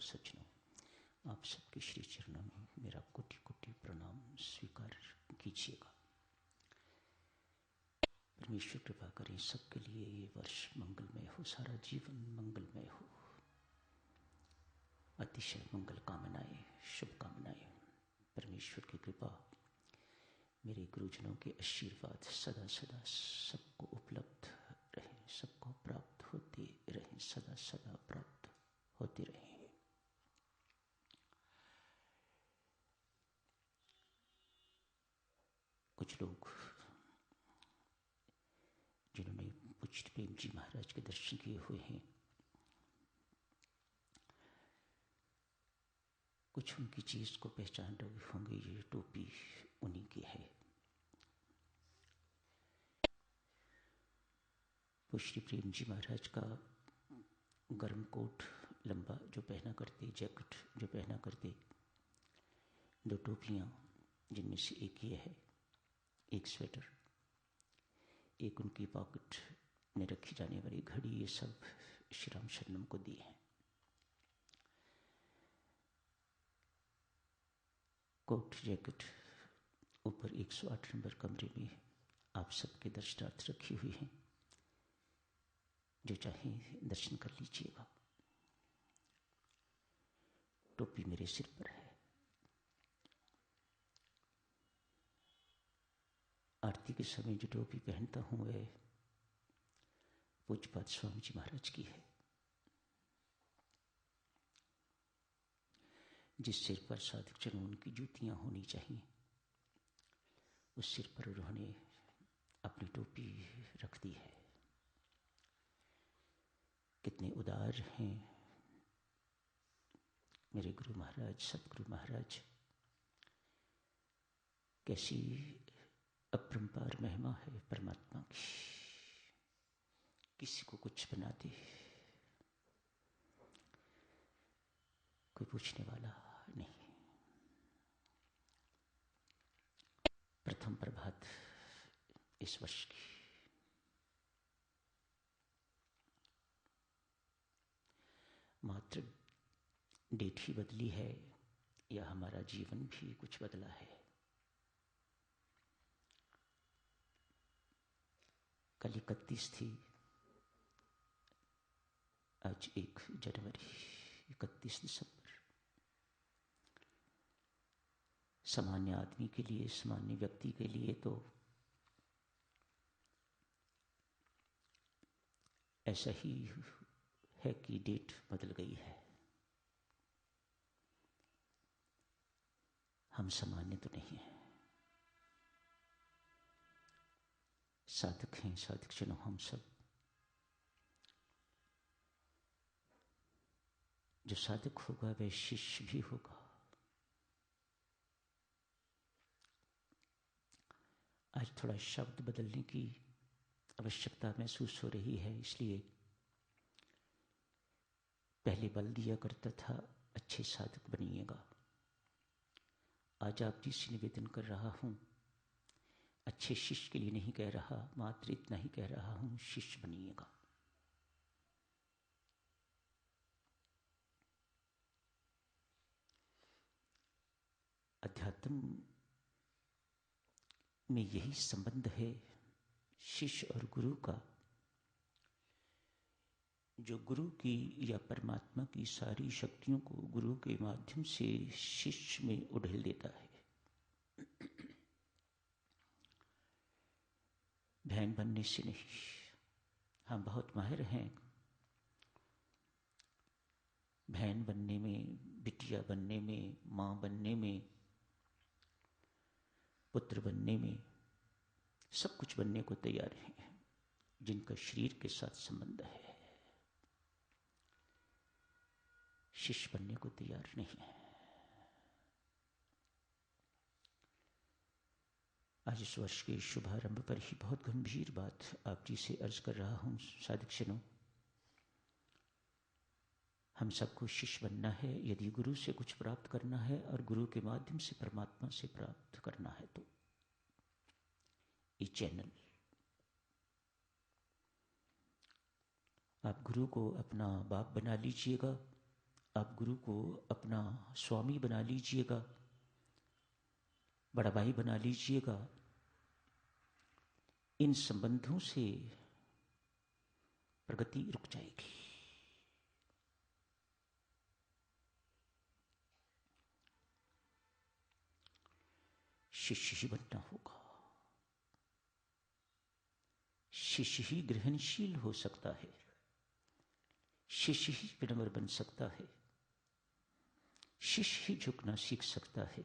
सज्जनों, आप सबके श्री चरणों में मेरा कोटि कोटि प्रणाम स्वीकार कीजिएगा। परमेश्वर कृपा करें सबके लिए ये वर्ष मंगलमय हो, सारा जीवन मंगलमय हो। अतिशय मंगल कामनाएं, शुभकामनाएं, परमेश्वर की कृपा, मेरे गुरुजनों के आशीर्वाद सदा सदा सबको उपलब्ध रहे, सबको प्राप्त होते रहे, सदा सदा प्राप्त होते रहे। कुछ लोग जिन्होंने पूज्य प्रेम जी महाराज के दर्शन किए हुए हैं, कुछ उनकी चीज को पहचान रहे होंगे। ये टोपी उन्हीं की है। पूज्य प्रेम जी महाराज का गर्म कोट लंबा जो पहना करते, जैकेट जो पहना करते, दो टोपियां जिनमें से एक ये है, एक स्वेटर, एक उनकी पॉकेट में रखी जाने वाली घड़ी, ये सब श्री राम शरणम को दिए हैं। कोट जैकेट ऊपर 108 नंबर कमरे में आप सबके दर्शनार्थ रखी हुई हैं, जो चाहे दर्शन कर लीजिएगा। टोपी मेरे सिर पर है। आरती के समय जो टोपी पहनता हूं वह पूज्यपाद स्वामी जी महाराज की है। जिस सिर पर साधक जनों उनकी जूतियां होनी चाहिए, उस सिर पर उन्होंने अपनी टोपी रख दी है। कितने उदार हैं मेरे गुरु महाराज, सतगुरु महाराज। कैसी अपरंपार महिमा है परमात्मा की, किसी को कुछ बना दे, कोई पूछने वाला नहीं। प्रथम प्रभात इस वर्ष की, मात्र डेट ही बदली है या हमारा जीवन भी कुछ बदला है। कल 31 थी, आज 1 जनवरी, 31 दिसंबर। सामान्य आदमी के लिए, सामान्य व्यक्ति के लिए तो ऐसा ही है कि डेट बदल गई है। हम सामान्य तो नहीं हैं, साधक हैं, साधक जनों हम सब। जो साधक होगा वह शिष्य भी होगा। आज थोड़ा शब्द बदलने की आवश्यकता महसूस हो रही है, इसलिए पहले बल दिया करता था अच्छे साधक बनिएगा। आज आप जिससे निवेदन कर रहा हूं, अच्छे शिष्य के लिए नहीं कह रहा, मात्र इतना ही कह रहा हूं, शिष्य बनिएगा। अध्यात्म में यही संबंध है शिष्य और गुरु का, जो गुरु की या परमात्मा की सारी शक्तियों को गुरु के माध्यम से शिष्य में उड़ेल देता है। बहन बनने से नहीं। हम बहुत माहिर हैं बहन बनने में, बिटिया बनने में, माँ बनने में, पुत्र बनने में, सब कुछ बनने को तैयार हैं जिनका शरीर के साथ संबंध है। शिष्य बनने को तैयार नहीं है। आज इस वर्ष के शुभारंभ पर ही बहुत गंभीर बात आप जी से अर्ज कर रहा हूं। साधक जनों, हम सबको शिष्य बनना है यदि गुरु से कुछ प्राप्त करना है और गुरु के माध्यम से परमात्मा से प्राप्त करना है तो ये चैनल, आप गुरु को अपना बाप बना लीजिएगा आप गुरु को अपना स्वामी बना लीजिएगा, बड़ा भाई बना लीजिएगा। इन संबंधों से प्रगति रुक जाएगी। शिष्य ही बनना होगा। शिष्य ही ग्रहणशील हो सकता है, शिष्य ही विनम्र बन सकता है, शिष्य ही झुकना सीख सकता है,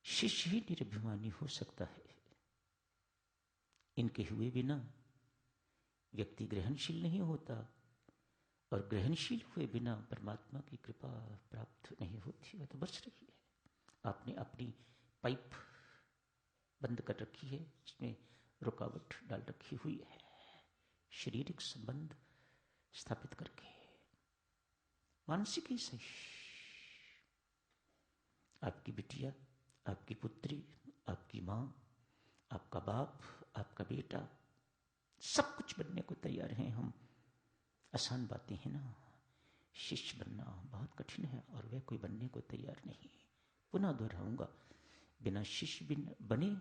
शिष्य ही निरभिमानी हो सकता है। इनके हुए बिना व्यक्ति ग्रहणशील नहीं होता, और ग्रहणशील हुए बिना परमात्मा की कृपा प्राप्त नहीं होती। वह तो बच रही है। आपने अपनी पाइप बंद कर रखी है, इसमें रुकावट डाल रखी हुई है, शारीरिक संबंध स्थापित करके। मानसिक ही सही, आपकी बिटिया, आपकी पुत्री, आपकी माँ, आपका बाप, आपका बेटा, सब कुछ बनने को तैयार हैं हम। आसान बातें हैं ना। शिष्य बनना बहुत कठिन है, और वह कोई बनने को तैयार नहीं। पुनः दोहराऊंगा, बिना शिष्य बने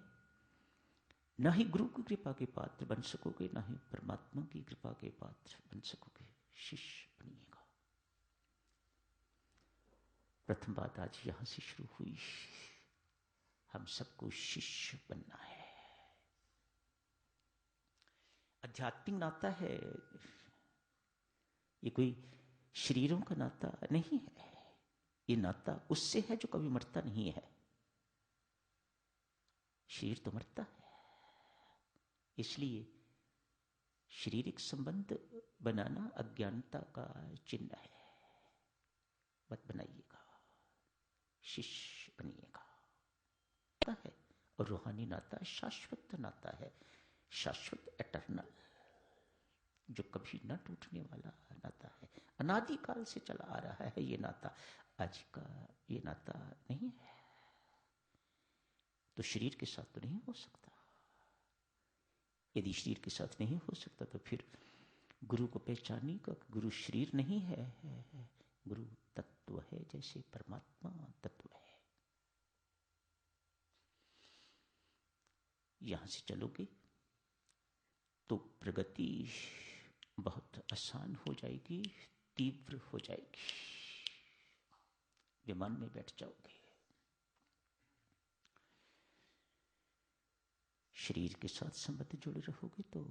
ना ही गुरु की कृपा के पात्र बन सकोगे, ना ही परमात्मा की कृपा के पात्र बन सकोगे। शिष्य बनिएगा। प्रथम बात आज यहां से शुरू हुई। हम सबको शिष्य बनना है। आध्यात्मिक नाता है, ये कोई शरीरों का नाता नहीं है। ये नाता उससे है जो कभी मरता नहीं है। शरीर तो मरता है, इसलिए शारीरिक संबंध बनाना अज्ञानता का चिन्ह है। मत बनाइएगा, शिष्य बनिएगा। है और रूहानी नाता शाश्वत नाता है, शाश्वत एटर्नल, जो कभी न टूटने वाला नाता है। अनादि काल से चला आ रहा है ये नाता, आज का ये नाता नहीं है। तो शरीर के साथ तो नहीं हो सकता। यदि शरीर के साथ नहीं हो सकता तो फिर गुरु को पहचानिएगा। गुरु शरीर नहीं है, गुरु तत्व है, जैसे परमात्मा तत्व है। यहां से चलोगे तो प्रगति बहुत आसान हो जाएगी, तीव्र हो जाएगी। विमान में बैठ जाओगे, शरीर के साथ संबंध जुड़े रहोगे तो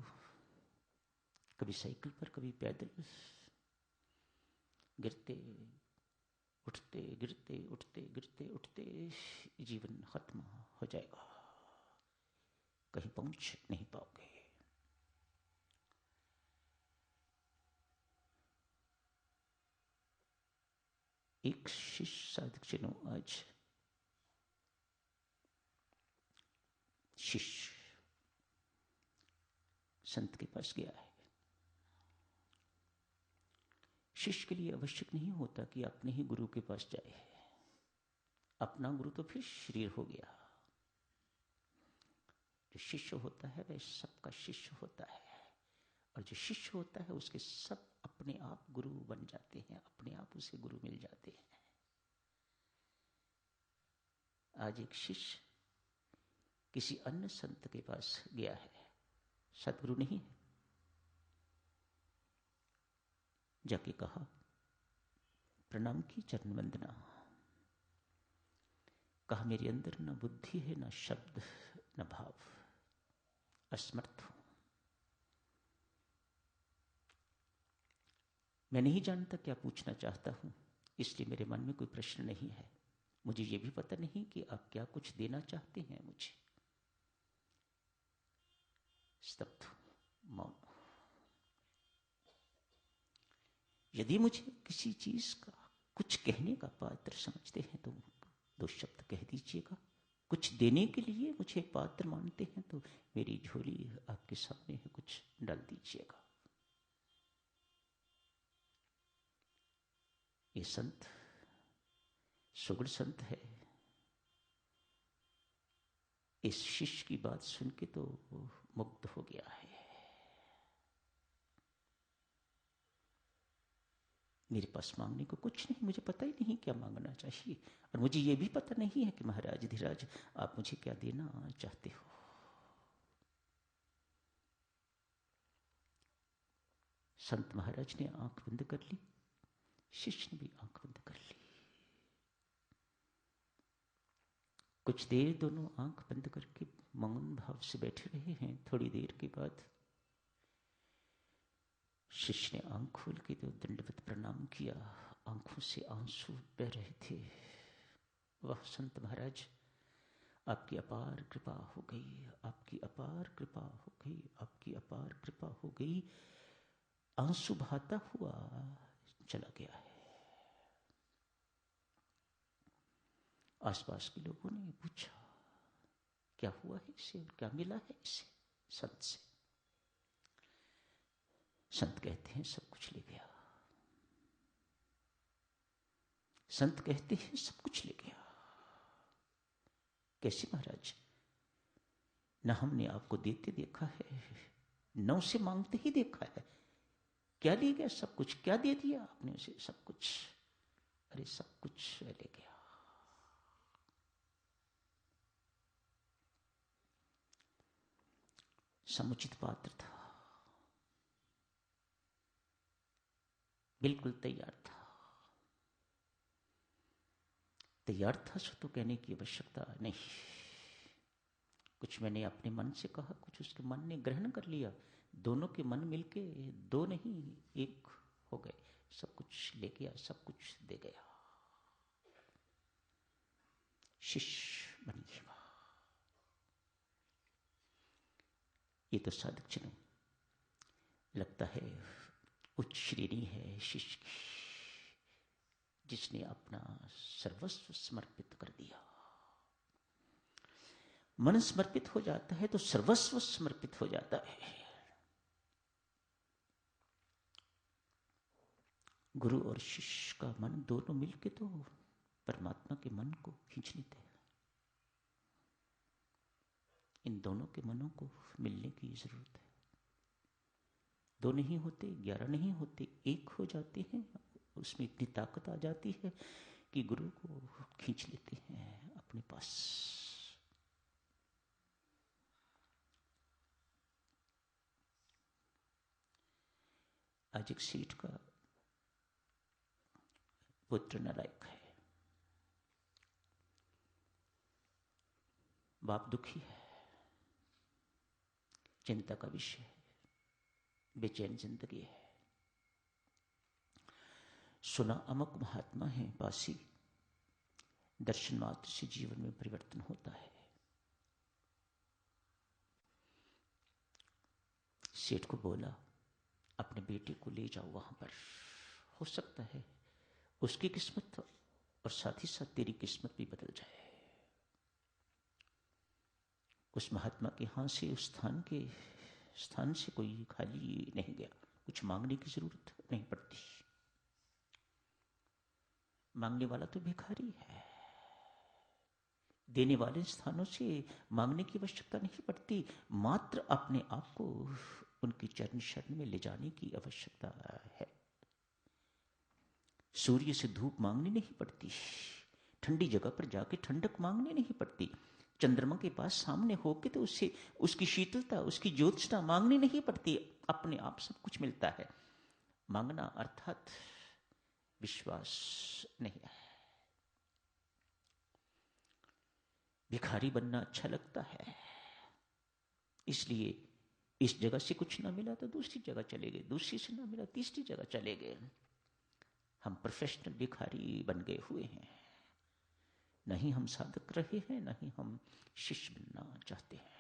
कभी साइकिल पर, कभी पैदल, गिरते उठते, गिरते उठते, गिरते उठते जीवन खत्म हो जाएगा। कहीं पहुंच नहीं पाओगे। एक शिष्य साधक चलो, आज शिष्य संत के पास गया है। शिष्य के लिए आवश्यक नहीं होता कि अपने ही गुरु के पास जाए। अपना गुरु तो फिर शरीर हो गया। जो शिष्य होता है वह सबका शिष्य होता है, और जो शिष्य होता है उसके सब अपने आप गुरु बन जाते हैं, अपने आप उसे गुरु मिल जाते हैं। आज एक शिष्य किसी अन्य संत के पास गया है, सदगुरु नहीं है। जाके कहा, प्रणाम की, चरण वंदना। कहा, मेरे अंदर न बुद्धि है, न शब्द, न भाव, असमर्थ हूं। मैं नहीं जानता क्या पूछना चाहता हूं, इसलिए मेरे मन में कोई प्रश्न नहीं है। मुझे यह भी पता नहीं कि आप क्या कुछ देना चाहते हैं मुझे। स्तब्ध, मौन। यदि मुझे किसी चीज का कुछ कहने का पात्र समझते हैं तो 2 शब्द कह दीजिएगा। कुछ देने के लिए मुझे पात्र मानते हैं तो मेरी झोली आपके सामने है, कुछ डाल दीजिएगा। ये संत सुगढ़ संत है। इस शिष्य की बात सुन के तो मुग्ध हो गया है। मेरे पास मांगने को कुछ नहीं, मुझे पता ही नहीं क्या मांगना चाहिए, और मुझे ये भी पता नहीं है कि महाराज धीराज आप मुझे क्या देना चाहते हो। संत महाराज ने आंख बंद कर ली, शिष्य ने भी आंख बंद कर ली। कुछ देर दोनों आंख बंद करके मौन भाव से बैठे रहे हैं। थोड़ी देर के बाद शिष्य ने आंख खोल के तो दंडवत प्रणाम किया, आंखों से आंसू बह रहे थे। वह संत महाराज आपकी अपार कृपा हो गई, आपकी अपार कृपा हो गई, आपकी अपार कृपा हो गई, आंसू बहाता हुआ चला गया है। आसपास के लोगों ने पूछा क्या हुआ है इसे और क्या मिला है इसे संत से। संत कहते हैं सब कुछ ले गया। संत कहते हैं सब कुछ ले गया। कैसे महाराज? न हमने आपको देते देखा है, न उसे मांगते ही देखा है। क्या ले गया? सब कुछ। क्या दे दिया आपने उसे? सब कुछ। अरे सब कुछ ले गया। समुचित पात्र था, बिल्कुल तैयार था। तैयार था सो तो कहने की आवश्यकता नहीं। कुछ मैंने अपने मन से कहा, कुछ उसके मन ने ग्रहण कर लिया। दोनों के मन मिलके दो नहीं एक हो गए। सब कुछ ले गया, सब कुछ दे गया। शिष्य बन गया। ये तो साधक जनों लगता है उच्च श्रेणी है शिष्य की, जिसने अपना सर्वस्व समर्पित कर दिया। मन समर्पित हो जाता है तो सर्वस्व समर्पित हो जाता है। गुरु और शिष्य का मन दोनों मिलके तो परमात्मा के मन को खींच लेते हैं। इन दोनों के मनों को मिलने की जरूरत है। दो नहीं होते, 11 नहीं होते, एक हो जाते हैं। उसमें इतनी ताकत आ जाती है कि गुरु को खींच लेते हैं अपने पास। आज एक सेठ का पुत्र नालायक है, बाप दुखी है, चिंता का विषय है, बेचैन जिंदगी है। सुना अमुक महात्मा है पासी, दर्शन मात्र से जीवन में परिवर्तन होता है। सेठ को बोला अपने बेटे को ले जाओ वहां पर, हो सकता है उसकी किस्मत और साथ ही साथ तेरी किस्मत भी बदल जाए। उस महात्मा के हाथ से उस स्थान से कोई खाली नहीं गया। कुछ मांगने की जरूरत नहीं पड़ती। मांगने वाला तो भिखारी है। देने वाले स्थानों से मांगने की आवश्यकता नहीं पड़ती, मात्र अपने आप को उनकी चरण शरण में ले जाने की आवश्यकता है। सूर्य से धूप मांगनी नहीं पड़ती, ठंडी जगह पर जाके ठंडक मांगनी नहीं पड़ती, चंद्रमा के पास सामने होके तो उससे उसकी शीतलता, उसकी ज्योत्सना मांगनी नहीं पड़ती। अपने आप सब कुछ मिलता है। मांगना अर्थात विश्वास नहीं है। भिखारी बनना अच्छा लगता है, इसलिए इस जगह से कुछ ना मिला तो दूसरी जगह चले गए, दूसरी से ना मिला तीसरी जगह चले गए। हम प्रोफेशनल भिखारी बन गए हुए हैं। नहीं हम साधक रहे हैं, नहीं हम शिष्य बनना चाहते हैं।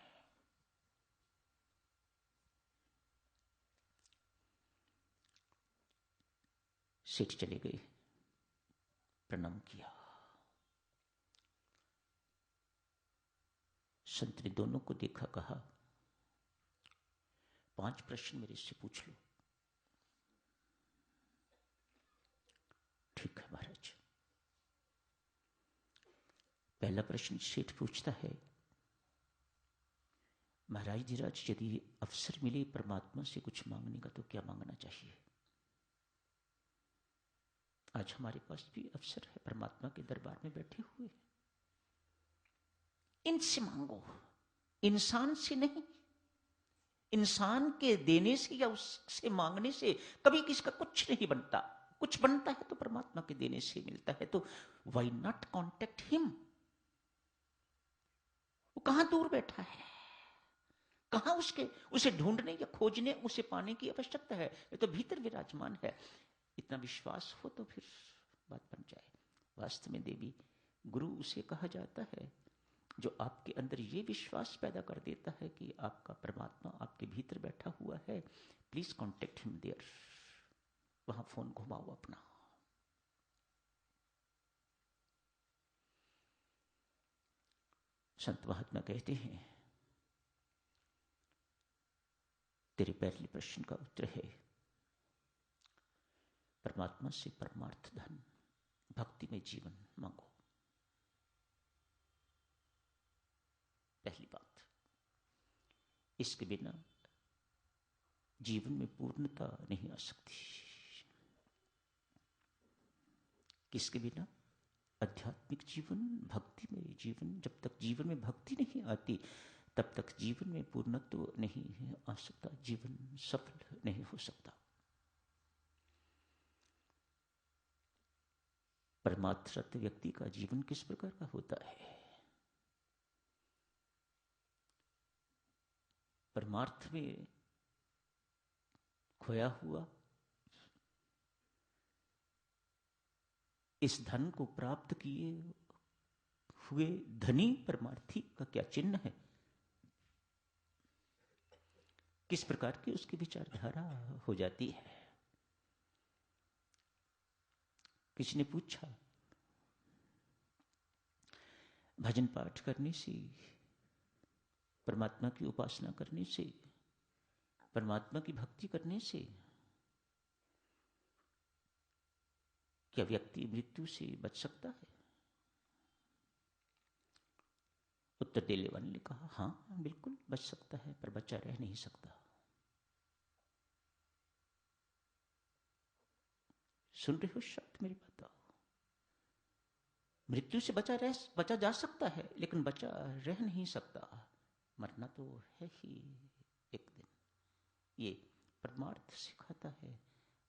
सेठ चले गए, प्रणाम किया। संत ने दोनों को देखा, कहा 5 प्रश्न मेरे से पूछ लो। ठीक है महाराज। पहला प्रश्न सेठ पूछता है, महाराज धीराज यदि अवसर मिले परमात्मा से कुछ मांगने का तो क्या मांगना चाहिए? आज हमारे पास भी अवसर है, परमात्मा के दरबार में बैठे हुए। इनसे मांगो, इंसान से नहीं। इंसान के देने से या उससे मांगने से कभी किसका कुछ नहीं बनता। कुछ बनता है तो परमात्मा के देने से मिलता है। तो वाई नॉट कॉन्टेक्ट हिम। वो कहां दूर बैठा है, कहां उसे ढूंढने या खोजने, उसे पाने की आवश्यकता है। ये तो भीतर विराजमान है। इतना विश्वास हो तो फिर बात बन जाए। वास्तव में देवी गुरु उसे कहा जाता है जो आपके अंदर ये विश्वास पैदा कर देता है कि आपका परमात्मा आपके भीतर बैठा हुआ है। Please contact him there. वहां फोन घुमाओ अपना। संत महात्मा कहते हैं, तेरे पहले प्रश्न का उत्तर है परमात्मा से परमार्थ धन, भक्ति में जीवन मांगो। पहली बात, इसके बिना जीवन में पूर्णता नहीं आ सकती। किसके बिना? आध्यात्मिक जीवन, भक्ति में जीवन। जब तक जीवन में भक्ति नहीं आती तब तक जीवन में पूर्णत्व नहीं आ सकता, जीवन सफल नहीं हो सकता। परमार्थ व्यक्ति का जीवन किस प्रकार का होता है? परमार्थ में खोया हुआ इस धन को प्राप्त किए हुए धनी परमार्थी का क्या चिन्ह है? किस प्रकार की उसकी विचारधारा हो जाती है? किसी ने पूछा, भजन पाठ करने से, परमात्मा की उपासना करने से, परमात्मा की भक्ति करने से क्या व्यक्ति मृत्यु से बच सकता है? उत्तर देने वाले ने कहा, हां बिल्कुल बच सकता है, पर बच्चा रह नहीं सकता। सुन रहे हो शब्द मेरी बात? मृत्यु से बचा जा सकता है, लेकिन बचा रह नहीं सकता। मरना तो है ही एक दिन। ये परमार्थ सिखाता है,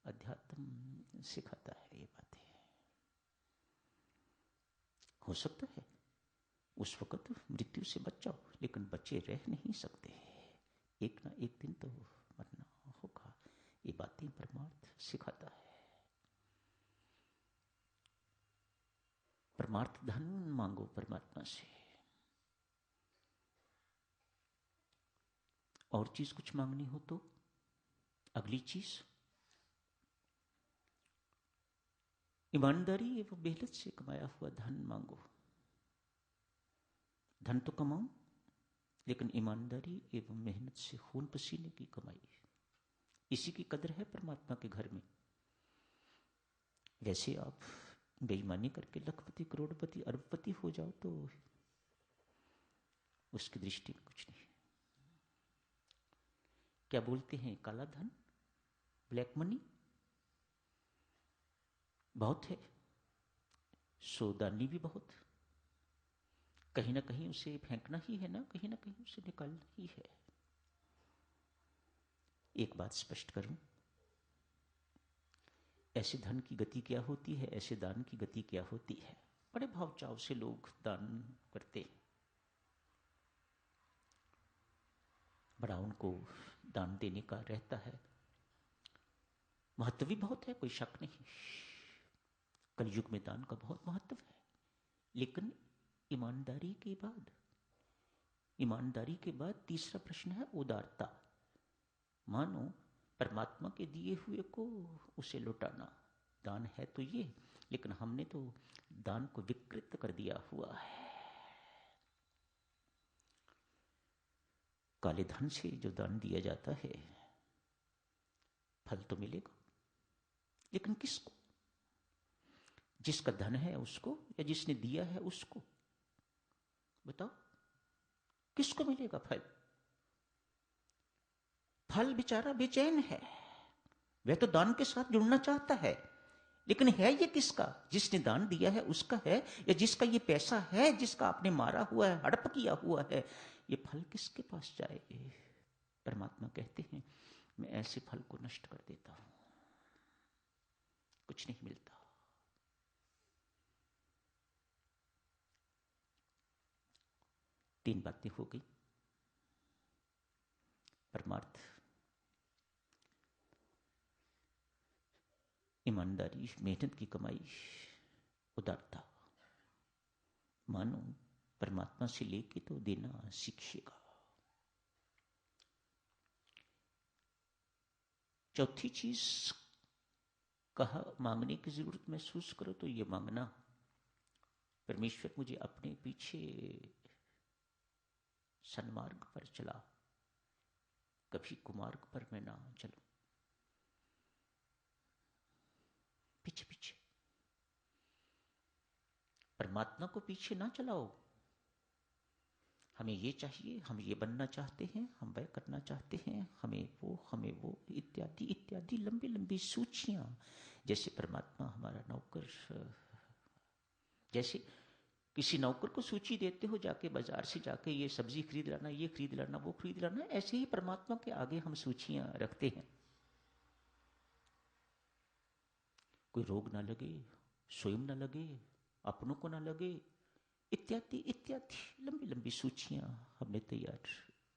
अध्यात्म सिखाता है। ये बातें हो सकता है उस वक्त मृत्यु से बच जाओ, लेकिन बचे रह नहीं सकते। एक ना एक दिन तो मरना होगा। ये बातें परमार्थ सिखाता है। परमार्थ धन मांगो परमात्मा से। और चीज कुछ मांगनी हो तो अगली चीज ईमानदारी एवं मेहनत से कमाया हुआ धन मांगो। धन तो कमाओ, लेकिन ईमानदारी एवं मेहनत से खून पसीने की कमाई, इसी की कदर है परमात्मा के घर में। वैसे आप बेईमानी करके लखपति, करोड़पति, अरबपति हो जाओ तो उसकी दृष्टि में कुछ नहीं। क्या बोलते हैं, काला धन, ब्लैक मनी बहुत है, सौदानी भी बहुत। कहीं ना कहीं उसे फेंकना ही है ना, कहीं ना कहीं उसे निकालना ही है। एक बात स्पष्ट करूं, ऐसे धन की गति क्या होती है, ऐसे दान की गति क्या होती है। बड़े भाव चाव से लोग दान करते हैं, बड़ा उनको दान देने का रहता है। महत्व भी बहुत है, कोई शक नहीं। कलयुग में दान का बहुत महत्व है। लेकिन ईमानदारी के बाद तीसरा प्रश्न है उदारता। मानो परमात्मा के दिए हुए को उसे लुटाना। दान है तो ये, लेकिन हमने तो दान को विकृत कर दिया हुआ है। काले धन से जो दान दिया जाता है, फल तो मिलेगा, लेकिन किसको? जिसका धन है उसको या जिसने दिया है उसको? बताओ, किसको मिलेगा फल? फल बेचारा बेचैन है। वह तो दान के साथ जुड़ना चाहता है, लेकिन है ये किसका? जिसने दान दिया है उसका है, या जिसका ये पैसा है, जिसका आपने मारा हुआ है, हड़प किया हुआ है, ये फल किसके पास जाए? परमात्मा कहते हैं मैं ऐसे फल को नष्ट कर देता हूं, कुछ नहीं मिलता। तीन बातें हो गई। परमार्थ, ईमानदारी, मेहनत की कमाई, उदारता। मानो परमात्मा से लेके तो देना सीखिएगा। चौथी चीज कहा, मांगने की जरूरत महसूस करो तो ये मांगना, परमेश्वर मुझे अपने पीछे सन्मार्ग पर चला, कभी कुमार्ग पर मैं ना चलूं। पीछे पीछे परमात्मा को पीछे ना चलाओ। हमें ये चाहिए, हम ये बनना चाहते हैं, हम वह करना चाहते हैं, हमें वो इत्यादि इत्यादि लंबी लंबी सूचियां। जैसे परमात्मा हमारा नौकर, जैसे किसी नौकर को सूची देते हो, जाके बाजार से जाके ये सब्जी खरीद लाना, ये खरीद लाना, वो खरीद लाना, ऐसे ही परमात्मा के आगे हम सूचियां रखते हैं। कोई रोग ना लगे, स्वयं ना लगे, अपनों को ना लगे, इत्यादि इत्यादि लंबी लंबी सूचियां हमने तैयार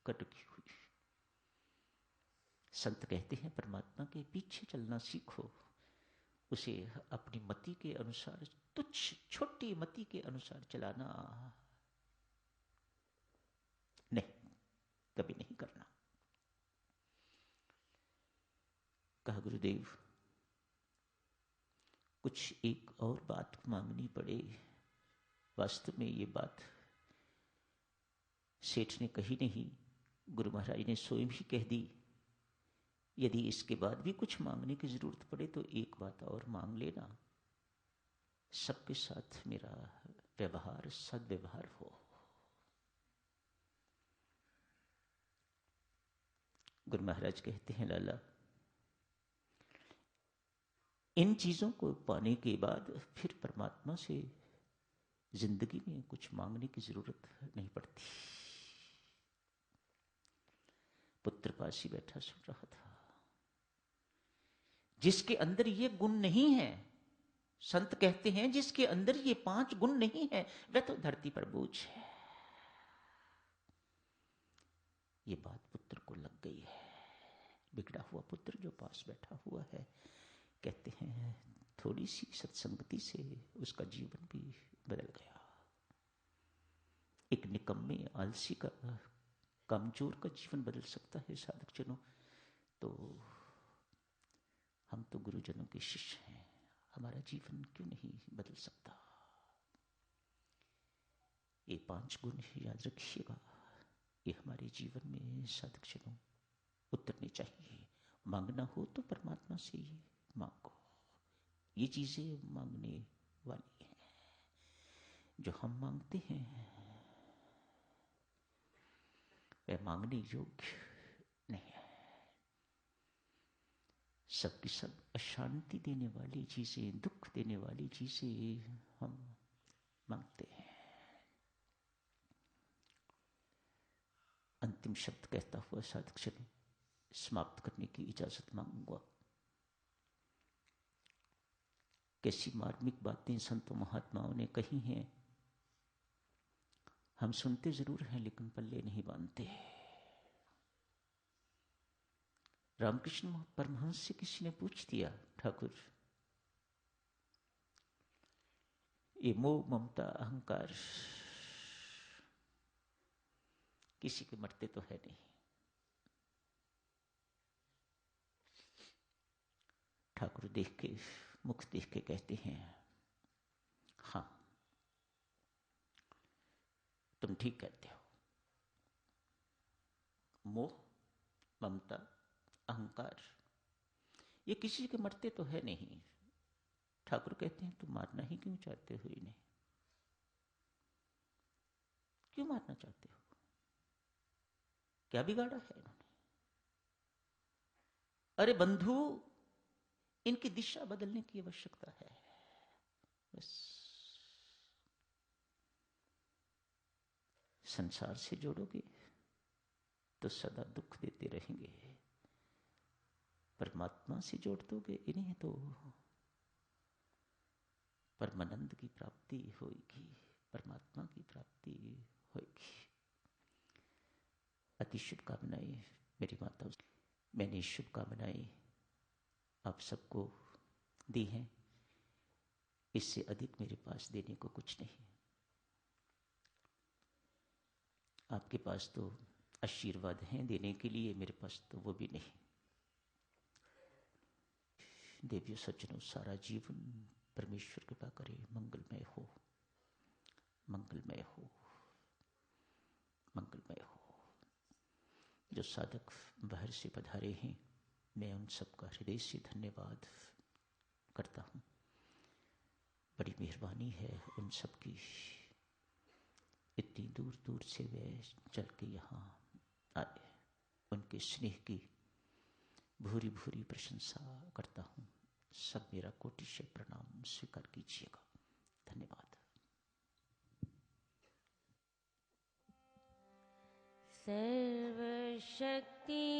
कर रखी हुई। संत कहते हैं परमात्मा के पीछे चलना सीखो, उसे अपनी मति के अनुसार, तुच्छ छोटी मति के अनुसार चलाना नहीं, कभी नहीं करना। कहा गुरुदेव कुछ एक और बात मांगनी पड़े। वास्तव में ये बात सेठ ने कही नहीं, गुरु महाराज ने स्वयं ही कह दी। यदि इसके बाद भी कुछ मांगने की जरूरत पड़े तो एक बात और मांग लेना, सबके साथ मेरा व्यवहार सद्व्यवहार हो। गुरु महाराज कहते हैं लाला, इन चीजों को पाने के बाद फिर परमात्मा से जिंदगी में कुछ मांगने की जरूरत नहीं पड़ती। पुत्र पास ही बैठा सुन रहा था, जिसके अंदर ये गुण नहीं है, संत कहते हैं जिसके अंदर ये 5 गुण नहीं है, वह तो धरती पर बोझ है। ये बात पुत्र को लग गई है। बिगड़ा हुआ पुत्र जो पास बैठा हुआ है, कहते हैं थोड़ी सी सत्संगति से उसका जीवन भी बदल गया। एक निकम्मे आलसी का, कमजोर का जीवन बदल सकता है साधक जनों, तो हम तो गुरुजनों के शिष्य हैं, हमारा जीवन क्यों नहीं बदल सकता? ये 5 गुण याद रखिएगा, ये हमारे जीवन में साधक जनों उतरने चाहिए। मांगना हो तो परमात्मा से ये मांगो। ये चीजें मांगने वाली हैं, जो हम मांगते हैं वह मांगने योग्य नहीं है। सबकी सब अशांति देने वाली चीजें, दुख देने वाली चीजें हम मांगते हैं। अंतिम शब्द कहता हुआ साधक जन समाप्त करने की इजाजत मांगूंगा। कैसी मार्मिक बातें संतों महात्माओं ने कही हैं, हम सुनते जरूर हैं लेकिन पल्ले नहीं बांधते। रामकृष्ण परमहंस से किसी ने पूछ दिया, ठाकुर ये मोह ममता अहंकार किसी के मरते तो है नहीं। ठाकुर देख के, मुख देख के कहते हैं हाँ तुम ठीक कहते हो, मोह ममता अहंकार ये किसी के मरते तो है नहीं। ठाकुर कहते हैं तुम मारना ही क्यों चाहते हो इन्हें? क्यों मारना चाहते हो? क्या बिगाड़ा है इन्होंने? अरे बंधु, इनकी दिशा बदलने की आवश्यकता है। बस संसार से जोड़ोगे तो सदा दुख देते रहेंगे, परमात्मा से जोड़ दोगे इन्हें तो परमानंद की प्राप्ति होगी, परमात्मा की प्राप्ति होगी। अति शुभकामनाएं मेरी माता। मैंने शुभकामनाएं आप सबको दी हैं, इससे अधिक मेरे पास देने को कुछ नहीं। आपके पास तो आशीर्वाद हैं देने के लिए, मेरे पास तो वो भी नहीं। देवियों सज्जनों, सारा जीवन परमेश्वर कृपा करे मंगलमय हो, मंगलमय हो, मंगलमय हो। जो साधक बाहर से पधारे हैं, मैं उन सबका हृदय से धन्यवाद करता हूँ। बड़ी मेहरबानी है उन सबकी, इतनी दूर दूर से वे चल के यहाँ आए। उनके स्नेह की भूरी भूरी प्रशंसा करता हूँ। सब मेरा कोटिशय प्रणाम स्वीकार कीजिएगा। धन्यवाद। सर्वशक्ति